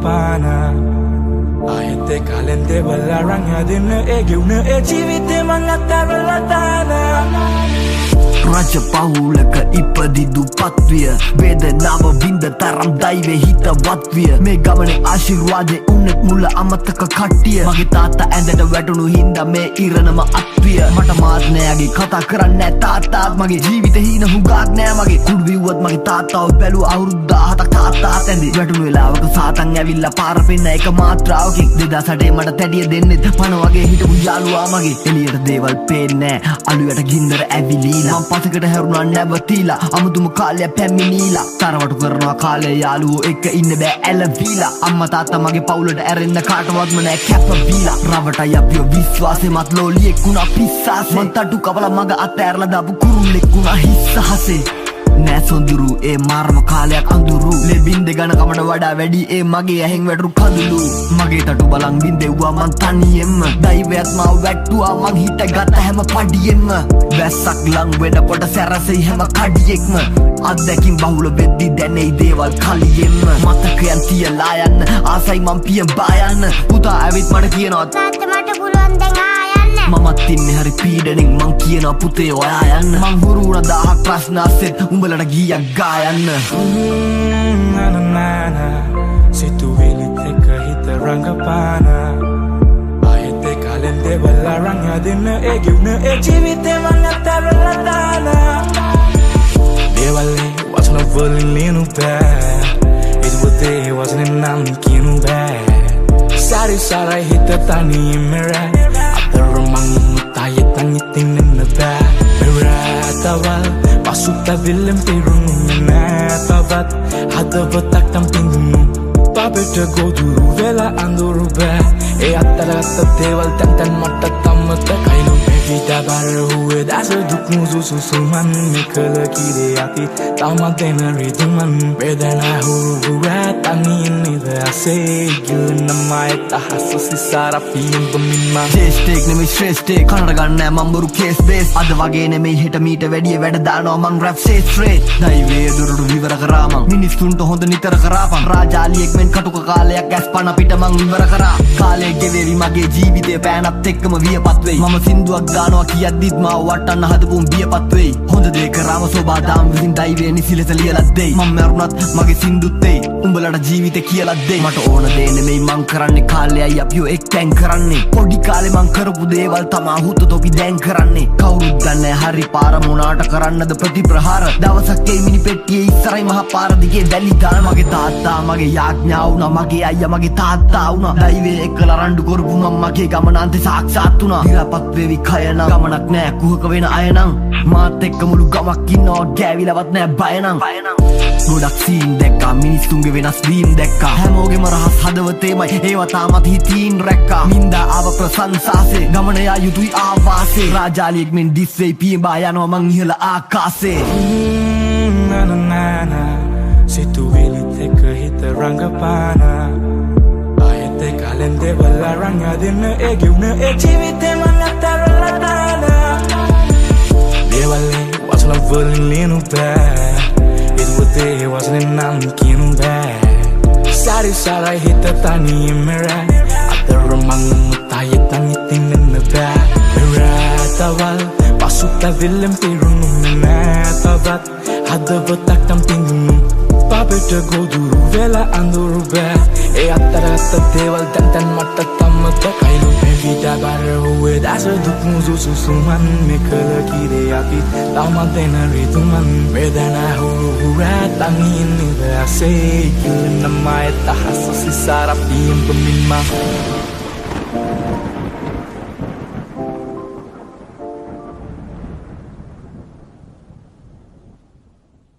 rangapana ayete kalende balaranga dinna eguna e jivite mangatarlatana Raja pahulaka ipadidu patviya Vedanawa vinda taram daive hitawatviya Me gamane ආශිර්වාදෙ උන්නෙත් මුල අමතක කට්ටිය මගේ තාත්තා ඇඳට වැටුණු හින්දා මේ ඉරණම අත්විය මට මාත් නෑගේ කතා කරන්නේ තාත්තාත් මගේ ජීවිතේ හීන හුඟක් නෑ මගේ කුඩු බිව්වත් මගේ තාත්තාව බැලුව අවුරුදු 17ක් තාත්තාත් ඇඳි වැටුණු වෙලාවක සාතන් ඇවිල්ලා පාර පෙන්න එක මාත්‍රාවකින් 2008 මට තැඩිය දෙන්නෙත් පණ වගේ හිටපු යාළුවා මගේ එළියට දේවල් පේන්නේ නෑ අලුයට ගින්දර ඇවිලීලා පසකට හැරුණා නැවතිලා අමුතුම කාලයක් පැමිණීලා තරවටු කරනවා කාලේ යාළුවෝ එක්ක ඉන්න බෑ ඇලවිලා අම්මා තාත්තා මගේ පවුලට ඇරෙන්න කාටවත්ම නෑ කැපවිලා රවටයි අපිව විශ්වාසෙ මත් ලෝලියෙක් වුණා පිස්සාසේ මං තටු කවලා මග අතෑරලා දාපු කුරුල්ලෙක් වුණා හිස්සහසේ නෑ සොඳුරු ඒ මාරම කාලයක් අඳුරු ලෙබින්ද ගණ කමට වඩා වැඩි ඒ මගේ ඇහෙන් වැටරු කඳුළු මගේ තටු බලන් බින්දෙව්වා මං තනියෙන්ම දෛවයත් මාව වැට්ටුවා මං හිටගත්ත හැම පඩියෙන්ම වැස්සක් ලං වෙනකොට සැරසෙයි හැම කඩියෙක්ම අත්දැකින් බහුල වෙද්දි දැනෙයි දේවල් කලියෙන්ම මතකයන් තියලා යන්න ආසයි මං පියන් බායන්න පුතා ඇවිත් මට කියනවා තාත්තා මට පුළුවන් දැන් ආයන්න මමත් ඉන්නේ හරි පීඩනින් මං කියනවා පුතේ ඔයා යන්න මං හුරු වුණ 1000ක් ප්‍රශ්න අස්සෙත් උඹලට ගීයක් ගායන්න Situvilit eka hita rangapana ayete kalende balaranga dinna eguna e jivite mangatarlatana devale wasna volinu ba it wote wasna nam kinu ba sari sarai hita tani mera atarmang tayetan itin na ba mera tawal pasuta vilim pirung na tavat hadabatak tampingu Papeta go through vela anduru ba e attaratta deval tan matta tammata kainu evita bar huwe das duknu susuman mikala kide ati tamadena riduman vedana huwa tani nida say gilna mai tahassusi sara piyum bumma ශ්‍රේෂ්ඨෙක් නෙමෙයි ශ්‍රේෂ්ඨෙක් කනට ගන්න නෑ මම බරු case base අද වගේ නෙමෙයි හෙට මීට වැඩිය වැඩ දානවා මං රැප් ශේත්‍රේ දෛවයේ දුරට විවර කරා මං මිනිස්සුන්ට හොඳ නිතර කරාපන් රාජාලියෙක් මෙන් කටුක කාලයක් ඇස්පන පිට මං විවර කරා කාලේ ගෙවේවි මගේ ජීවිතේ පෑනත් එක්කම වියපත් වෙයි මම සින්දුවක් ගානවා කියද්දිත් මාව වටන්න හදපුම් වියපත් වෙයි හොඳ දේ කරාම සෝබා දාම් විසින් දෛවයේ නිසිලස ලියලත් දෙයි මම මරුණත් මගේ සින්දුත් දෙයි උඹලට ජීවිතේ කියලත් දෙයි මට ඕන දේ නෙමෙයි මං කරන්නේ කාලයයි අපිව එක්තැන් කරන්නේ පොඩි කාලේ මං කරපු දේවල් තමා හුත්තොත් අපි දැන් කරන්නේ කවුරුත් දන්නේ හරි පාර මොනාට කරන්නද ප්‍රතිප්‍රහාර දවසක් ඒ මිනි පෙට්ටියේ ඉස්සරයි මහ පාර දිගේ දැලි දාන මගේ තාත්තා මගේ යාඥා වුණා මගේ අයියා මගේ තාත්තා වුණා දෛවයේ එක්කලා රණ්ඩු කරපු මම මගේ ගමන අන්තේ සාක්ෂාත් වුණා ඉරපත් වේවි කය නම් ගමනක් නෑ කුහක වෙන අය නම් මාත් එක්ක මුළු ගමක් ඉන්නවා ගෑවිලවත් නෑ බය නම් ගොඩක් සීන් දැක්කා මිනිස්සුන්ගේ වෙනස් වීම් දැක්කා හැමෝගෙම රහස් හදවතේමයි ඒවා තාමත් හිතින් රැක්කා මින්දා ආව ප්‍රසංසාසේ ගමන යා යුතුයි ආවාසේ රාජාලියෙක් මෙන් දිස්වෙයි පියඹා යනවා මං ඉහළ ආකාසේ Situvilit eka hita rangapana ayete kalende balaranga dinna eguna e jivite mangatarlatana devale wasna volinu ba it wote wasna nam kinu ba sari sarai hita tani mera atarmang tayetan itin na ba mera tawal pasuta vilim pirung na tavat hadabatak tampingu Papeta go through vela anduru ba e attaratta deval tan matta tammata kainu evita bar huwe das duknu susuman mikala kide ati tamadena riduman vedana huwa tani nida say gilna mai tahassusi sara piyum bumma